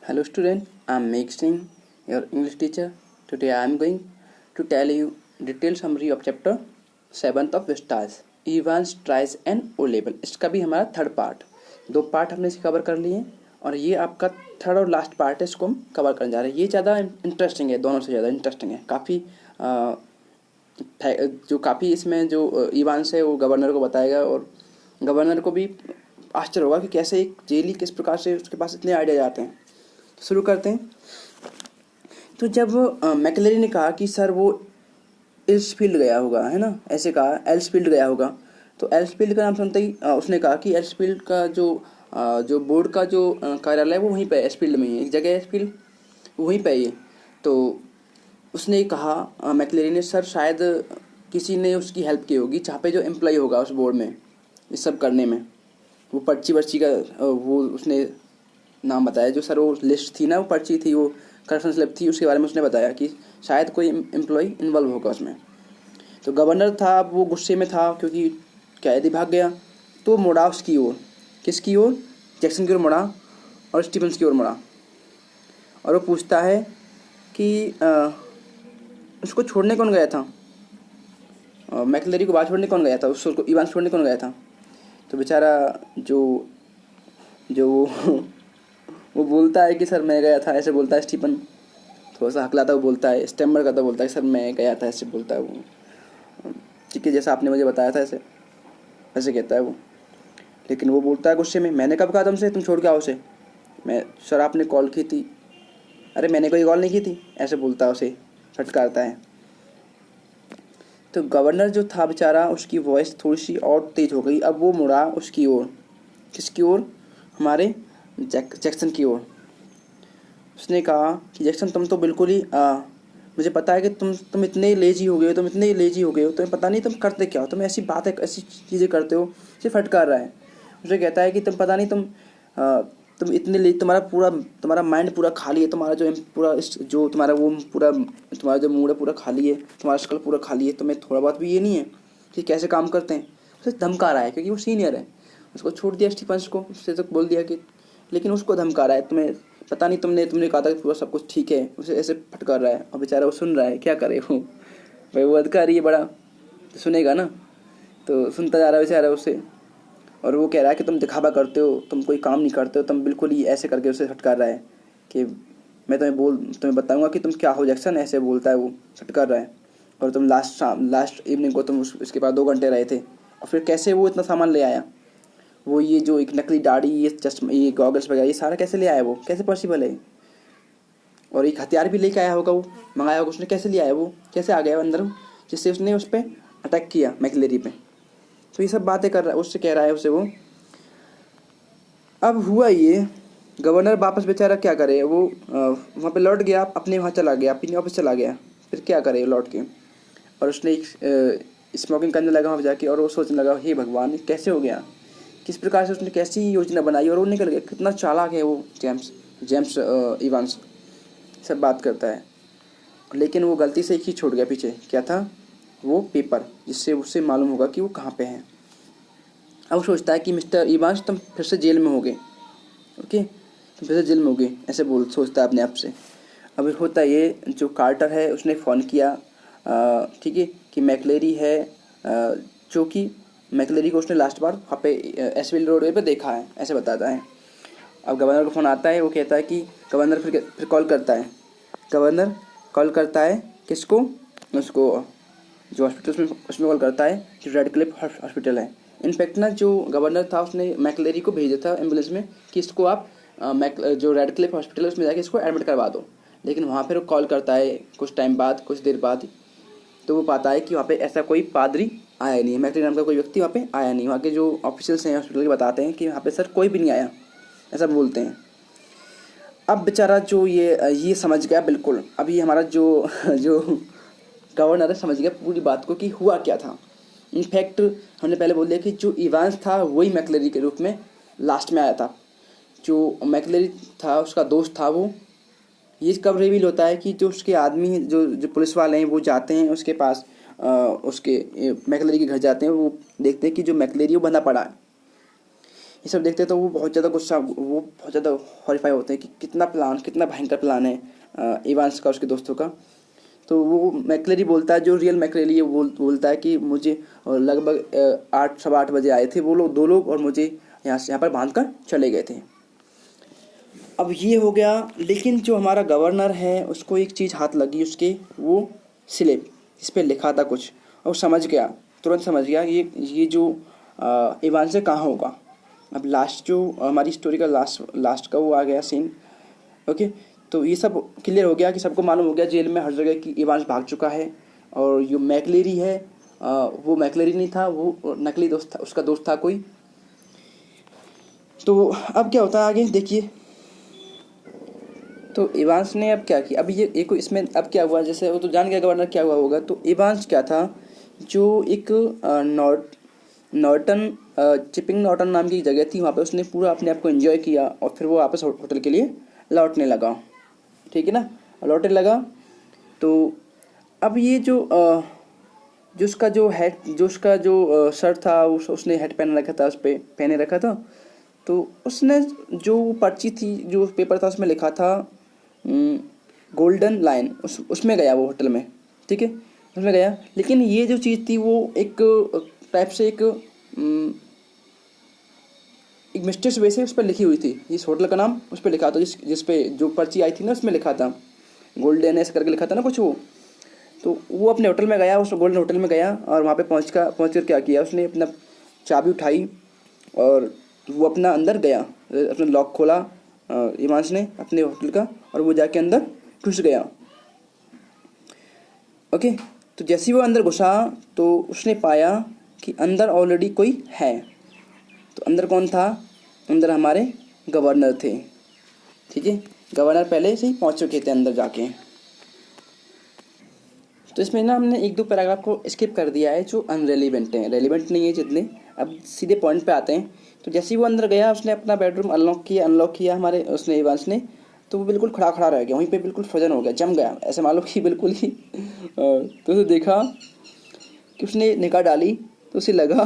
Hello student, I am Meg Singh, your English teacher. Today I am going to tell you detailed summary of chapter 7th of Vistas, Evans, Tries and O level. इसका भी हमारा third part, दो part हमने इसे cover कर लिए और ये आपका थर्ड और लास्ट पार्ट है, इसको हम कवर करने जा रहे हैं। ये ज़्यादा इंटरेस्टिंग है, दोनों से ज़्यादा इंटरेस्टिंग है। काफ़ी इसमें जो इवांस है वो गवर्नर को बताएगा और गवर्नर को भी आश्चर्य होगा कि कैसे एक जेली किस प्रकार से उसके पास इतने आइडिया आते हैं। शुरू करते हैं। तो जब मैकलेरी ने कहा कि सर वो एल्सफील्ड गया होगा, है ना, ऐसे कहा एल्सफील्ड गया होगा, तो एल्सफील्ड का नाम सुनते ही उसने कहा कि एल्सफील्ड का जो बोर्ड का जो कार्यालय है वो वहीं पे एल्सफील्ड में ही है, एक जगह एल्सफील्ड वहीं पे ही। तो उसने कहा मैकलेरी ने, सर शायद किसी ने उसकी हेल्प की होगी, जहाँ पे जो एम्प्लॉय होगा उस बोर्ड में इस सब करने में, वो पर्ची वर्ची का वो उसने नाम बताया। जो सर वो लिस्ट थी ना, वो पर्ची थी, वो करप्शन स्लिप थी, उसके बारे में उसने बताया कि शायद कोई एम्प्लॉय इन्वॉल्व होगा उसमें। तो गवर्नर था, वो गुस्से में था क्योंकि कैदी भाग गया, तो मुड़ा उसकी ओर, किसकी ओर, जैक्सन की ओर मुड़ा और स्टीफन्स की ओर मुड़ा और वो पूछता है कि उसको छोड़ने कौन गया था, मैकलेरी को बाहर छोड़ने कौन गया था, उसको इवांस छोड़ने कौन गया था। तो बेचारा जो वो बोलता है कि सर मैं गया था, ऐसे बोलता है स्टीफन, थोड़ा सा हकलाता वो बोलता है, स्टैमर करता बोलता है सर मैं गया था, ऐसे बोलता है वो, ठीक है जैसा आपने मुझे बताया था ऐसे कहता है वो। लेकिन वो बोलता है गुस्से में, मैंने कब कहा तुमसे तुम छोड़ के आओ उसे, मैं सर आपने कॉल की थी, अरे मैंने कोई कॉल नहीं की थी, ऐसे बोलता है, उसे फटकारता है। तो गवर्नर जो था बेचारा, उसकी वॉइस थोड़ी सी और तेज हो गई। अब वो मुड़ा उसकी ओर, किसकी ओर, हमारे जैक्सन की ओर। उसने कहा कि जैक्सन तुम तो बिल्कुल ही मुझे पता है कि तुम इतने लेजी हो गए हो, तुम्हें पता नहीं तुम करते क्या हो, तुम ऐसी बातें ऐसी चीज़ें करते हो। सिर्फ फटकार रहा है। उसे कहता है कि तुम पता नहीं तुम इतने तुम्हारा माइंड पूरा खाली है, तुम्हारा जो तुम्हारा जो मूड है पूरा खाली है, तुम्हारा शक्ल पूरा खाली है, तुम्हें थोड़ा बहुत भी ये नहीं है कि कैसे काम करते हैं। उसे धमका रहा है क्योंकि वो सीनियर है, उसको छोड़ दिया स्टीफन्स को, उससे तो बोल दिया कि, लेकिन उसको धमका रहा है, तुम्हें पता नहीं तुमने कहा था कि पूरा सब कुछ ठीक है, उसे ऐसे फटकार रहा है। और बेचारा वो सुन रहा है, क्या करे वो, भाई वो अधिकारी है बड़ा, तो सुनेगा ना, तो सुनता जा रहा है बेचारा उसे। और वो कह रहा है कि तुम दिखावा करते हो, तुम कोई काम नहीं करते हो, तुम बिल्कुल ही ऐसे करके उसे फटकार रहा है कि मैं तुम्हें बताऊंगा कि तुम क्या हो जैक्सन, ऐसे बोलता है वो, फटकार रहा है। और तुम लास्ट इवनिंग को तुम उसके पास 2 घंटे रहे थे, और फिर कैसे वो इतना सामान ले आया, वो ये जो एक नकली दाढ़ी, ये चश्मा, ये गॉगल्स वगैरह, ये सारा कैसे ले आया, वो कैसे पॉसिबल है। और एक हथियार भी लेके आया होगा, वो मंगाया होगा उसने, कैसे ले आया, वो कैसे आ गया अंदर, जिससे उसने उस पर अटैक किया मैकलेरी पे। तो ये सब बातें कर रहा है, उससे कह रहा है उसे वो। अब हुआ ये, गवर्नर वापस बेचारा क्या करे, वो वहाँ पे लौट गया, अपने वहाँ चला गया, अपने ऑफिस चला गया। फिर क्या करे लौट के, और उसने एक स्मोकिंग करने लगा वहाँ जाके, और वो सोचने लगा, हे भगवान कैसे हो गया, किस प्रकार से उसने कैसी योजना बनाई और वो निकल गया, कितना चालाक है वो जेम्स इवांस, सब बात करता है। लेकिन वो गलती से एक ही छोड़ गया पीछे, क्या था, वो पेपर, जिससे उससे मालूम होगा कि वो कहाँ पे हैं। अब वो सोचता है कि मिस्टर इवांस तुम फिर से जेल में होगे, ओके, तुम फिर से जेल में होगे, ऐसे सोचता है अपने आप से। अब होता ये, जो कार्टर है उसने फ़ोन किया, ठीक है, कि मैकलेरी है, जो कि मैकलेरी को उसने लास्ट बार वहाँ पे एसविल रोड पे देखा है, ऐसे बताता है। अब गवर्नर को फ़ोन आता है, वो कहता है कि गवर्नर फिर कॉल करता है, गवर्नर कॉल करता है किसको, उसको जो हॉस्पिटल उसमें कॉल करता है, जो रेड क्लिफ हॉस्पिटल है। इनफैक्ट ना जो गवर्नर था उसने मैकलेरी को भेजा था एम्बुलेंस में कि इसको आप जो रेड क्लिफ हॉस्पिटल है उसमें जाके इसको एडमिट करवा दो। लेकिन वहाँ पर वो कॉल करता है कुछ टाइम बाद, कुछ देर बाद, तो वो पाता है कि वहाँ पे ऐसा कोई पादरी आया नहीं है, मैकलेरी नाम का कोई व्यक्ति वहाँ पे आया नहीं। वहाँ के जो ऑफिशियल्स हैं हॉस्पिटल के बताते हैं कि वहाँ पे सर कोई भी नहीं आया, ऐसा बोलते हैं। अब बेचारा जो ये समझ गया बिल्कुल। अब ये हमारा जो जो गवर्नर है समझ गया पूरी बात को कि हुआ क्या था। इनफैक्ट हमने पहले बोल दिया कि जो इवांस था वही मैकलेरी के रूप में लास्ट में आया था, जो मैकलेरी था उसका दोस्त था वो। ये कब रिवील होता है कि जो उसके आदमी जो पुलिस वाले हैं वो जाते हैं उसके पास, उसके मैकलेरी के घर जाते हैं, वो देखते हैं कि जो मैकलेरी वो बंधा पड़ा है। ये सब देखते हैं तो वो बहुत ज़्यादा गुस्सा, वो बहुत ज़्यादा हॉरिफाई होते हैं कि कितना भयंकर प्लान है इवांस का, उसके दोस्तों का। तो वो मैकलेरी बोलता है, जो रियल मैकलेरी है वो बोलता है कि मुझे लगभग 8 सवा 8 बजे आए थे वो लोग, 2 लोग, और मुझे यहाँ पर बांध कर चले गए थे। अब ये हो गया, लेकिन जो हमारा गवर्नर है उसको एक चीज़ हाथ लगी उसके, वो स्लिप इस पर लिखा था कुछ, और समझ गया, तुरंत समझ गया ये जो इवान से कहाँ होगा। अब लास्ट जो हमारी स्टोरी का लास्ट का वो आ गया सीन। ओके, तो ये सब क्लियर हो गया कि सबको मालूम हो गया जेल में हर जगह कि इवांस भाग चुका है, और जो मैकलेरी है वो मैकलेरी नहीं था, वो नकली दोस्त था, उसका दोस्त था कोई। तो अब क्या होता है आगे देखिए। तो इवांस ने अब क्या किया, अब ये एक इसमें अब क्या हुआ, जैसे वो तो जान गया गवर्नर क्या हुआ होगा। तो इवांस क्या था, जो एक नॉर्टन चिपिंग नॉर्टन नाम की जगह थी, वहाँ पे उसने पूरा अपने आप को एंजॉय किया, और फिर वो वापस होटल के लिए लौटने लगा। ठीक है ना, लौटने लगा। तो अब ये जो उसका जो हेड, जो उसका जो शर्ट था, उसने हेड पहन रखा था, उस पर पहने रखा था। तो उसने जो पर्ची थी, जो पेपर था, उसमें लिखा था गोल्डन लाइन, उसमें गया वो होटल में। ठीक है, उसमें गया, लेकिन ये जो चीज़ थी वो एक टाइप से एक मिस्टेरियस वे से उस पर लिखी हुई थी। इस होटल का नाम उस पर लिखा था, जिस पे जो पर्ची आई थी ना, उसमें लिखा था गोल्डन ऐसे करके लिखा था ना कुछ वो। तो वो अपने होटल में गया, उस गोल्डन होटल में गया, और वहाँ पे पहुँच कर क्या किया, उसने अपना चाबी उठाई और वो अपना अंदर गया, अपना लॉक खोला इवांस ने अपने होटल का, और वो जाके अंदर घुस गया। ओके, तो जैसे ही वो अंदर घुसा तो उसने पाया कि अंदर ऑलरेडी कोई है। तो अंदर कौन था, अंदर हमारे गवर्नर थे। ठीक है, गवर्नर पहले से ही पहुंच चुके थे अंदर जाके। तो इसमें ना हमने 1-2 पैराग्राफ को स्किप कर दिया है जो अनरेलिवेंट हैं, रेलिवेंट नहीं है जितने। अब सीधे पॉइंट पे आते हैं। तो जैसे ही वो अंदर गया, उसने अपना बेडरूम अनलॉक किया हमारे उसने इवांस ने। तो वो बिल्कुल खड़ा रह गया वहीं पे, बिल्कुल फ्रोजन हो गया, जम गया, ऐसे मालूम कि बिल्कुल ही तो उसे देखा कि उसने निगाह डाली, तो उसे लगा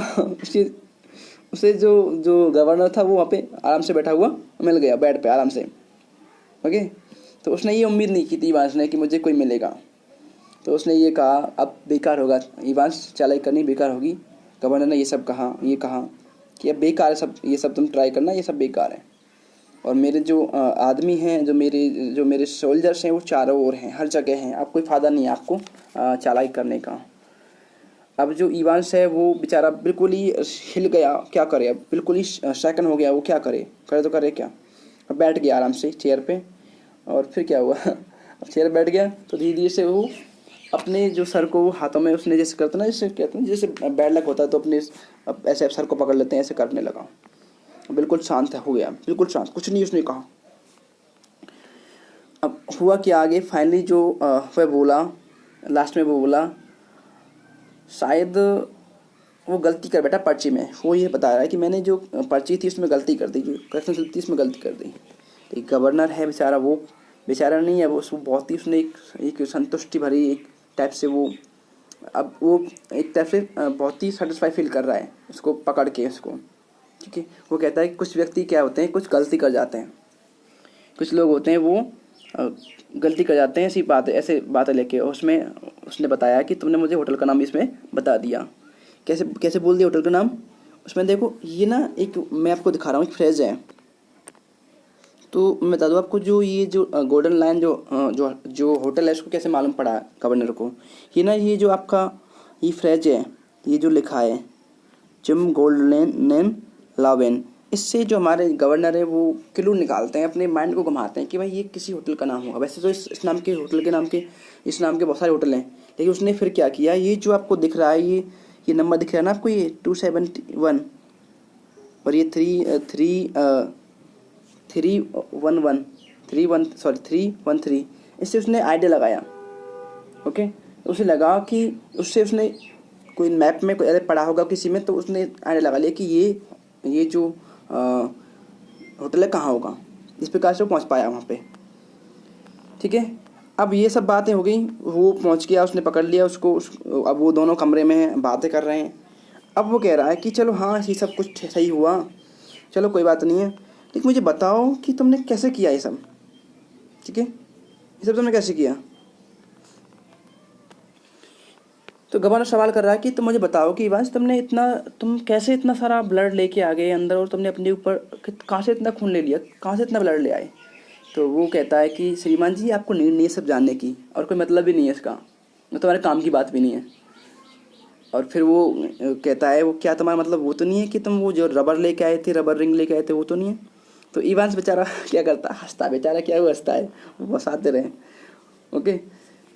उसे जो गवर्नर था वो वहाँ पे आराम से बैठा हुआ मिल गया, बेड पे आराम से। ओके, तो उसने ये उम्मीद नहीं की थी इवांस ने कि मुझे कोई मिलेगा। तो उसने ये कहा अब बेकार होगा, इवांस चालाकी करनी बेकार होगी। गवर्नर ने ये कहा कि अब बेकार है सब, ये सब तुम ट्राई करना, ये सब बेकार है। और मेरे जो आदमी हैं, जो मेरे सोल्जर्स हैं, वो चारों ओर हैं, हर जगह हैं, अब कोई फ़ायदा नहीं है आपको चालाकी करने का। अब जो इवांस है वो बेचारा बिल्कुल ही हिल गया, क्या करे, अब बिल्कुल ही सेकंड हो गया, वो क्या करे तो करे क्या। अब बैठ गया आराम से चेयर पे, और फिर क्या हुआ अब चेयर बैठ गया तो धीरे धीरे से वो अपने जो सर को हाथों में उसने जैसे करता ना, जैसे कहते हैं जैसे बैड लक होता है, तो अपने अब ऐसे सर को पकड़ लेते हैं, ऐसे करने लगा। बिल्कुल शांत हो गया, बिल्कुल शांत, कुछ नहीं उसने कहा। अब हुआ कि आगे फाइनली जो वह बोला, लास्ट में वो बोला, शायद वो गलती कर बैठा पर्ची में। वो ये बता रहा है कि मैंने जो पर्ची थी उसमें गलती कर दी, जो करेक्शन थी उसमें गलती कर दी। तो एक गवर्नर है बेचारा, वो बेचारा नहीं है, वो बहुत ही उसने एक संतुष्टि भरी एक टाइप से वो, अब वो एक टाइप से बहुत ही सेटिस्फाई फील कर रहा है उसको पकड़ के उसको। ठीक है, वो कहता है कि कुछ व्यक्ति क्या होते हैं, कुछ गलती कर जाते हैं, कुछ लोग होते हैं वो गलती कर जाते हैं ऐसे बातें लेके। उसमें उसने बताया कि तुमने मुझे होटल का नाम इसमें बता दिया, कैसे बोल दिया होटल का नाम। उसमें देखो ये ना, एक मैं आपको दिखा रहा हूँ, एक फ्रेज़ है। तो मैं बता दूँ आपको, जो गोल्डन लाइन जो होटल है उसको कैसे मालूम पड़ा गवर्नर को। ये जो आपका ये फ्रेज है, ये जो लिखा है जिम गोल्डन लावेन, इससे जो हमारे गवर्नर है वो क्लू निकालते हैं, अपने माइंड को घुमाते हैं कि भाई ये किसी होटल का नाम होगा। वैसे तो इस नाम के होटल के नाम के इस नाम के बहुत सारे होटल हैं, लेकिन उसने फिर क्या किया, ये जो आपको दिख रहा है, ये नंबर दिख रहा है ना आपको, ये 271 और ये 313, इससे उसने आइडिया लगाया। ओके, उसे लगा कि उसने कोई मैप में कोई पढ़ा होगा किसी में, तो उसने आइडिया लगा लिया कि ये जो होटल है कहाँ होगा। इस प्रकार से वो पहुँच पाया वहाँ पे। ठीक है, अब ये सब बातें हो गई, वो पहुँच गया, उसने पकड़ लिया उसको, अब वो दोनों कमरे में हैं, बातें कर रहे हैं। अब वो कह रहा है कि चलो हाँ ये सब कुछ सही हुआ, चलो कोई बात नहीं है, लेकिन मुझे बताओ कि तुमने कैसे किया ये सब। ठीक है, ये सब तुमने कैसे किया। तो गवर्नर सवाल कर रहा है कि तुम मुझे बताओ कि इवांश तुम कैसे इतना सारा ब्लड लेके आ गए अंदर, और तुमने अपने ऊपर कहाँ से इतना खून ले लिया, कहाँ से इतना ब्लड ले आए। तो वो कहता है कि श्रीमान जी आपको नीड नहीं है सब जानने की, और कोई मतलब भी नहीं है इसका, वो तुम्हारे काम की बात भी नहीं है। और फिर वो कहता है वो क्या तुम्हारा मतलब वो तो नहीं है कि तुम वो जो रबर लेके आए थे, रबर रिंग लेके आए थे, वो तो नहीं है। तो इवांश बेचारा क्या करता, हंसता, बेचारा क्या वो हंसता है, वो हंसाते रहे। ओके,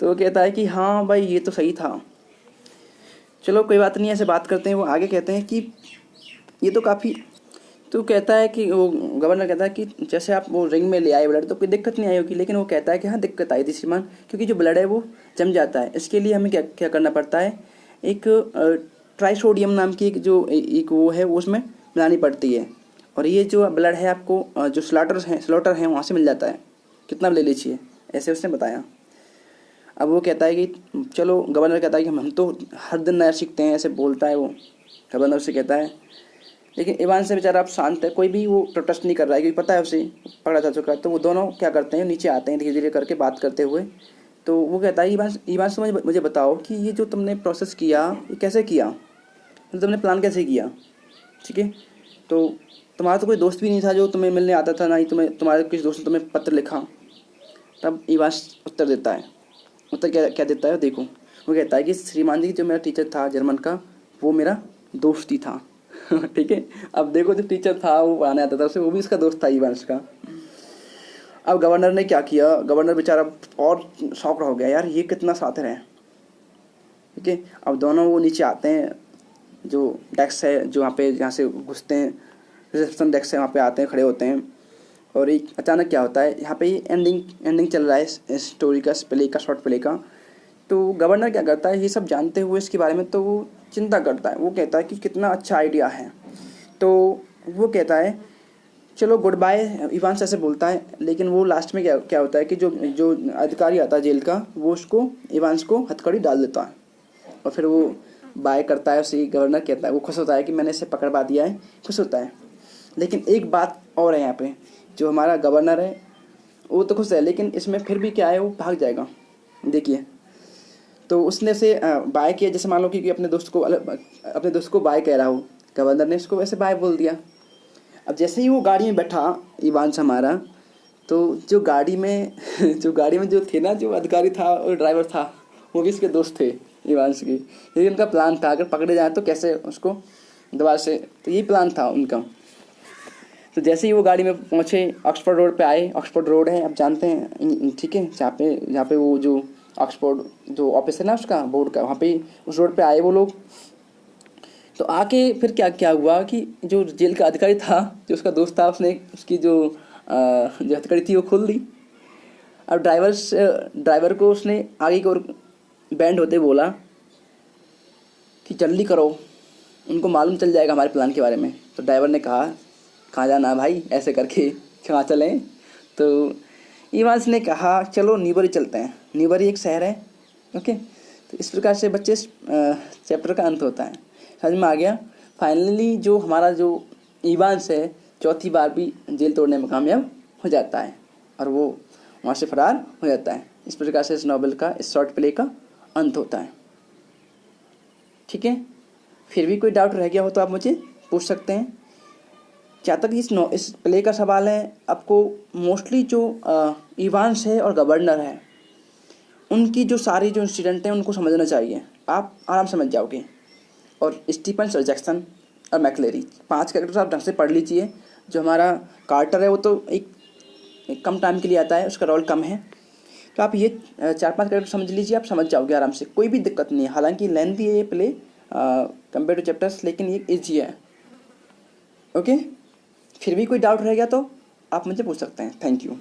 तो वो कहता है कि हाँ भाई ये तो सही था, चलो कोई बात नहीं, ऐसे बात करते हैं। वो आगे कहते हैं कि ये तो काफ़ी, तो कहता है कि वो गवर्नर कहता है कि जैसे आप वो रिंग में ले आए ब्लड तो कोई दिक्कत नहीं आई होगी, लेकिन वो कहता है कि हाँ दिक्कत आई थी श्रीमान, क्योंकि जो ब्लड है वो जम जाता है, इसके लिए हमें क्या क्या करना पड़ता है, एक ट्राइसोडियम नाम की एक वो है, वो उसमें मिलानी पड़ती है, और ये जो ब्लड है आपको जो स्लॉटर हैं वहाँ से मिल जाता है, कितना ले लीजिए, ऐसे उसने बताया। अब वो कहता है कि चलो, गवर्नर कहता है कि हम तो हर दिन नया सीखते हैं, ऐसे बोलता है वो, गवर्नर से कहता है। लेकिन इवांश से बेचारा आप शांत है, कोई भी वो प्रोटेस्ट नहीं कर रहा है, क्योंकि पता है उसे पकड़ा जा चुका है। तो वो दोनों क्या करते हैं, नीचे आते हैं धीरे धीरे करके बात करते हुए। तो वो कहता है इवांश मुझे बताओ कि ये जो तुमने प्रोसेस किया ये कैसे किया, मतलब तुमने प्लान कैसे किया। ठीक है, तो तुम्हारा तो कोई दोस्त भी नहीं था जो तुम्हें मिलने आता था, ना ही तुम्हारे किसी दोस्त ने तुम्हें पत्र लिखा। तब इवांश उत्तर देता है, उत्तर क्या क्या देता है देखो। वो कहता है कि श्रीमान जी जो मेरा टीचर था जर्मन का, वो मेरा दोस्त ही था। ठीक है, अब देखो जो टीचर था वो पढ़ाने आता था उसे, वो भी इसका दोस्त था इवांश का। अब गवर्नर ने क्या किया, गवर्नर बेचारा और शॉक हो गया, यार ये कितना साथर है। ठीक है, अब दोनों वो नीचे आते हैं, जो डेस्क है जो जहाँ से घुसते हैं, रिसेप्शन डेस्क है, वहाँ पे आते हैं, खड़े होते हैं। और एक अचानक क्या होता है, यहाँ पे एंडिंग चल रहा है इस स्टोरी का, प्ले का, शॉर्ट प्ले का। तो गवर्नर क्या करता है, ये सब जानते हुए इसके बारे में तो वो चिंता करता है। वो कहता है कि कितना अच्छा आइडिया है। तो वो कहता है चलो गुड बाय, इवांश ऐसे बोलता है। लेकिन वो लास्ट में क्या होता है कि जो जो अधिकारी आता है जेल का, वो उसको इवांश को हथकड़ी डाल देता है, और फिर वो बाय करता है उसे। गवर्नर कहता है, वो खुश होता है कि मैंने इसे पकड़वा दिया है, खुश होता है। लेकिन एक बात और है यहाँ पे, जो हमारा गवर्नर है वो तो खुश है, लेकिन इसमें फिर भी क्या है, वो भाग जाएगा। देखिए, तो उसने से बाय किया, जैसे मान लो कि अपने दोस्त को बाय कह रहा हो, गवर्नर ने उसको वैसे बाय बोल दिया। अब जैसे ही वो गाड़ी में बैठा इवांश हमारा, तो जो गाड़ी में जो थे ना, जो अधिकारी था और ड्राइवर था, वो भी इसके दोस्त थे इवांश के। यही उनका प्लान था, अगर पकड़े जाए तो कैसे उसको दोबारा से, तो यही प्लान था उनका। तो जैसे ही वो गाड़ी में पहुँचे, ऑक्सफोर्ड रोड पे आए। ऑक्सफोर्ड रोड है, आप जानते हैं, ठीक है, जहाँ पे वो जो ऑक्सफोर्ड जो ऑफिस है ना उसका, बोर्ड का, वहाँ पे उस रोड पे आए वो लोग। तो आके फिर क्या क्या हुआ कि जो जेल का अधिकारी था, जो उसका दोस्त था, उसने उसकी जो हथकड़ी थी वो खोल दी। अब ड्राइवर को उसने आगे की ओर बैंड होते बोला कि जल्दी करो, उनको मालूम चल जाएगा हमारे प्लान के बारे में। तो ड्राइवर ने कहा, कहाँ जाना है भाई, ऐसे करके कहाँ चलें। तो इवांश ने कहा चलो न्यूबरी चलते हैं, न्यूबरी एक शहर है। ओके, तो इस प्रकार से बच्चे चैप्टर का अंत होता है। समझ में आ गया। फाइनली जो हमारा जो इवांश है, चौथी बार भी जेल तोड़ने में कामयाब हो जाता है, और वो वहाँ से फरार हो जाता है। इस प्रकार से इस नॉवेल का, इस शॉर्ट प्ले का अंत होता है। ठीक है, फिर भी कोई डाउट रह गया हो तो आप मुझे पूछ सकते हैं। जहाँ तक इस प्ले का सवाल है, आपको मोस्टली जो इवांश है और गवर्नर है, उनकी जो सारी जो इंसिडेंट हैं उनको समझना चाहिए, आप आराम समझ जाओगे। और स्टीफन, सर जैक्सन और मैकलेरी, 5 कैरेक्टर्स आप ढंग से पढ़ लीजिए। जो हमारा कार्टर है वो तो एक कम टाइम के लिए आता है, उसका रोल कम है, तो आप ये 4-5 कैरेक्टर समझ लीजिए, आप समझ जाओगे आराम से, कोई भी दिक्कत नहीं है। हालांकि लेंथी है ये प्ले कंपेयर टू चैप्टर्स, लेकिन ये ईजी है। ओके, फिर भी कोई डाउट रह गया तो आप मुझे पूछ सकते हैं। Thank you.